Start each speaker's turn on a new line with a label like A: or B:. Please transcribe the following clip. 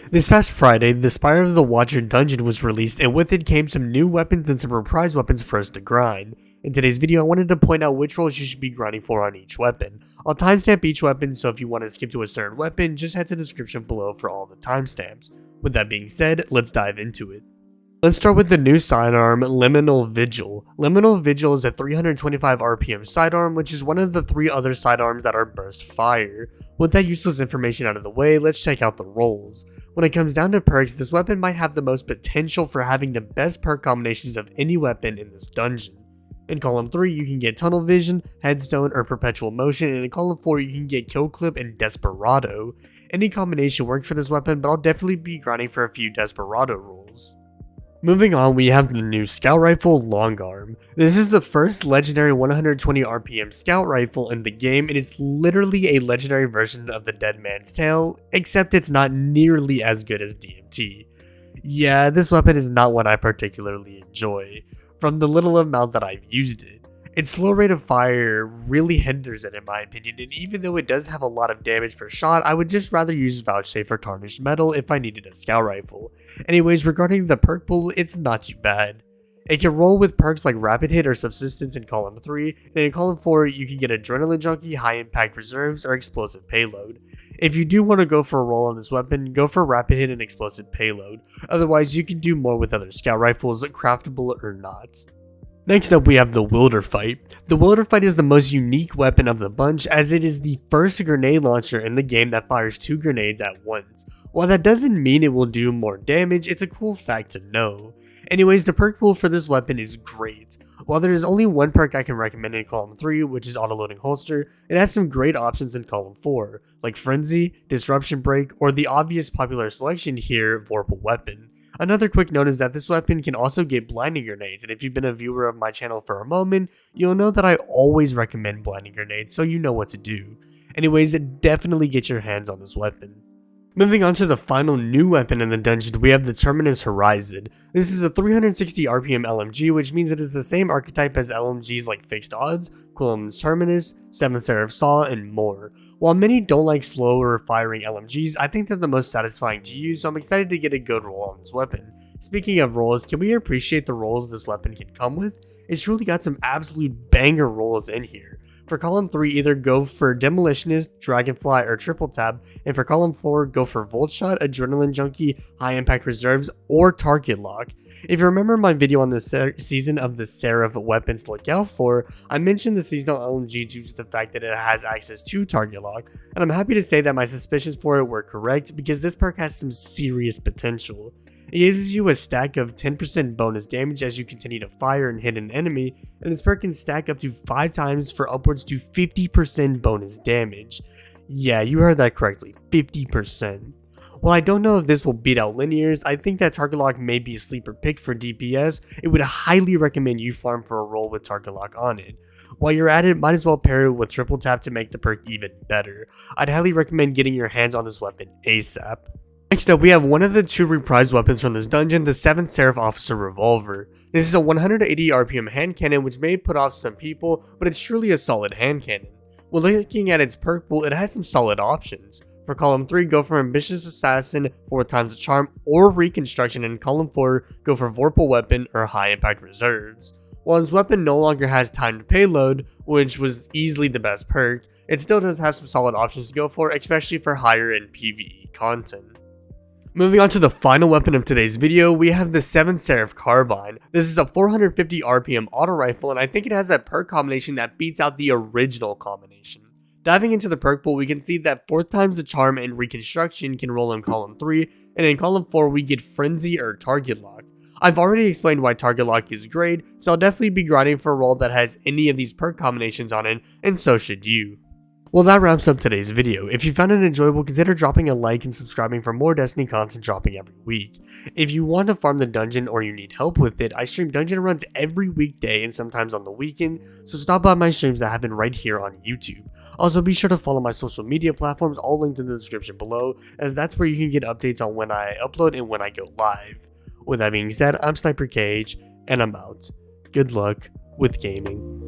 A: This past Friday, the Spire of the Watcher dungeon was released, and with it came some new weapons and some reprised weapons for us to grind. In today's video, I wanted to point out which roles you should be grinding for on each weapon. I'll timestamp each weapon, so if you want to skip to a certain weapon, just head to the description below for all the timestamps. With that being said, let's dive into it. Let's start with the new sidearm, Liminal Vigil. Liminal Vigil is a 325 RPM sidearm, which is one of the 3 other sidearms that are burst fire. With that useless information out of the way, let's check out the roles. When it comes down to perks, this weapon might have the most potential for having the best perk combinations of any weapon in this dungeon. In column 3, you can get Tunnel Vision, Headstone, or Perpetual Motion, and in column 4, you can get Kill Clip and Desperado. Any combination works for this weapon, but I'll definitely be grinding for a few Desperado roles. Moving on, we have the new Scout Rifle Long Arm. This is the first legendary 120 RPM Scout Rifle in the game. It is literally a legendary version of the Dead Man's Tale, except it's not nearly as good as DMT. Yeah, this weapon is not one I particularly enjoy, from the little amount that I've used it. Its slow rate of fire really hinders it in my opinion, and even though it does have a lot of damage per shot, I would just rather use Vouchsafe or Tarnished Metal if I needed a Scout Rifle. Anyways, regarding the perk pool, it's not too bad. It can roll with perks like Rapid Hit or Subsistence in column 3, and in column 4 you can get Adrenaline Junkie, High Impact Reserves, or Explosive Payload. If you do want to go for a roll on this weapon, go for Rapid Hit and Explosive Payload, otherwise you can do more with other Scout Rifles, craftable or not. Next up, we have the Wilderflight. The Wilderflight is the most unique weapon of the bunch, as it is the first grenade launcher in the game that fires 2 grenades at once. While that doesn't mean it will do more damage, it's a cool fact to know. Anyways, the perk pool for this weapon is great. While there is only one perk I can recommend in column 3, which is Autoloading Holster, it has some great options in column 4, like Frenzy, Disruption Break, or the obvious popular selection here, Vorpal Weapon. Another quick note is that this weapon can also get blinding grenades, and if you've been a viewer of my channel for a moment, you'll know that I always recommend blinding grenades, so you know what to do. Anyways, definitely get your hands on this weapon. Moving on to the final new weapon in the dungeon, we have the Terminus Horizon. This is a 360 RPM LMG, which means it is the same archetype as LMGs like Fixed Odds, Quillen's Terminus, 7th Seraph Saw, and more. While many don't like slower firing LMGs, I think they're the most satisfying to use, so I'm excited to get a good roll on this weapon. Speaking of rolls, can we appreciate the rolls this weapon can come with? It's truly got some absolute banger rolls in here. For column 3, either go for Demolitionist, Dragonfly, or Triple Tap, and for column 4, go for Volt Shot, Adrenaline Junkie, High Impact Reserves, or Target Lock. If you remember my video on the season of the Seraph weapons to look out for, I mentioned the seasonal LMG due to the fact that it has access to Target Lock, and I'm happy to say that my suspicions for it were correct because this perk has some serious potential. It gives you a stack of 10% bonus damage as you continue to fire and hit an enemy, and this perk can stack up to 5 times for upwards to 50% bonus damage. Yeah, you heard that correctly, 50%. While I don't know if this will beat out linears, I think that Target Lock may be a sleeper pick for DPS. It would highly recommend you farm for a roll with Target Lock on it. While you're at it, might as well pair it with Triple Tap to make the perk even better. I'd highly recommend getting your hands on this weapon ASAP. Next up, we have one of the 2 reprised weapons from this dungeon, the 7th Seraph Officer Revolver. This is a 180 RPM hand cannon which may put off some people, but it's truly a solid hand cannon. When looking at its perk pool, it has some solid options. For column 3, go for Ambitious Assassin, 4 times the Charm, or Reconstruction, and in column 4, go for Vorpal Weapon or High Impact Reserves. While this weapon no longer has timed payload, which was easily the best perk, it still does have some solid options to go for, especially for higher end PvE content. Moving on to the final weapon of today's video, we have the 7th Seraph Carbine. This is a 450 RPM auto rifle, and I think it has that perk combination that beats out the original combination. Diving into the perk pool, we can see that 4 times the Charm and Reconstruction can roll in column 3, and in column 4 we get Frenzy or Target Lock. I've already explained why Target Lock is great, so I'll definitely be grinding for a roll that has any of these perk combinations on it, and so should you. Well, that wraps up today's video. If you found it enjoyable, consider dropping a like and subscribing for more Destiny content dropping every week. If you want to farm the dungeon or you need help with it, I stream dungeon runs every weekday and sometimes on the weekend, so stop by my streams that happen right here on YouTube. Also, be sure to follow my social media platforms, all linked in the description below, as that's where you can get updates on when I upload and when I go live. With that being said, I'm SniperKH, and I'm out. Good luck with gaming.